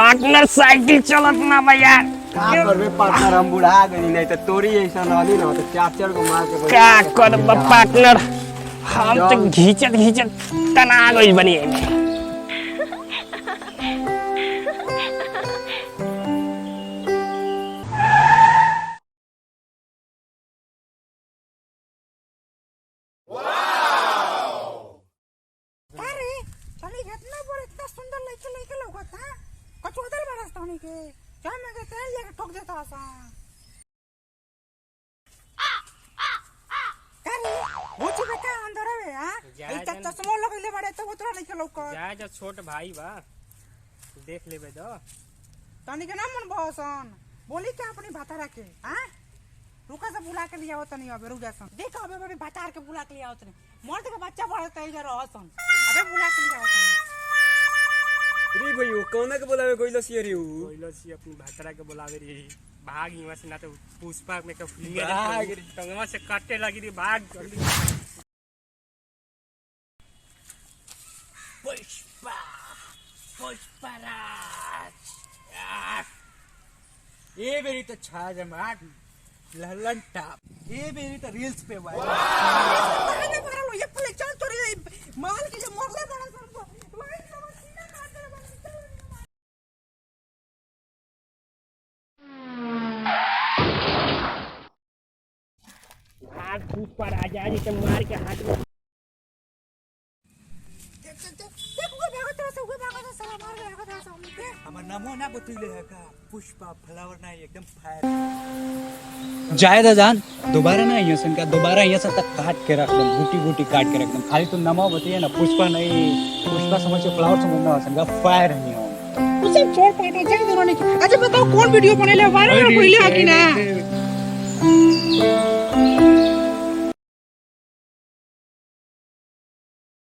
Partner cycle चलत ना भैया। का करबे पार्टनर, हम बुढ़ा गई नहीं तो तोरी ऐसा रहनी ना तो चार को मार के क्या करब पार्टनर, हम तो घींचत घींचत तना गई बनी है। जा छोट भाई बा देख लेबे दो तनी के ना मन बहसन बोली क्या अपनी भातारा के हां रुका से बुला के लिया तनी अबे रुक जासन देख अबे अबे भातार के बुला के लिया तनी मर्द के बच्चा बढ़त है इधर रहसन अबे बुला के लिया तनी रे भईयो कौन के बोलावे कोइलो सी रे कोइलो सी अपनी भातारा के बुलावे रे भाग इवा से ना तो पुष्पा में के फिल्म भाग रे टंगवा से काटे लगी रे भाग जल्दी। पुष्पा पुष्पराज ये बेरी तो छा जमाट ललन टॉप ये बेरी तो रील्स पे वायरल अरे मारा लो ये पुलिस चल तोरी माल के जे मोरले बड़ा सर वही सब सीना काट दे आज पुष्पराज आज के मार के हाथ में हमर नामो ना बतइले है का पुष्पा फ्लावर ना एकदम फायर जायदा जान दोबारा ना आइयो सन का दोबारा आइयो सन तक काट के रख दम बूटी बूटी काट के रख दम खाली तो नामो बतिए ना पुष्पा नहीं पुष्पा समझ के फ्लावर समझ ना सन का फायर नहीं हो उसे छोड़ पाटा जा दे रोने की अच्छा बताओ कौन वीडियो बनेले वायरल कोइले है कि ना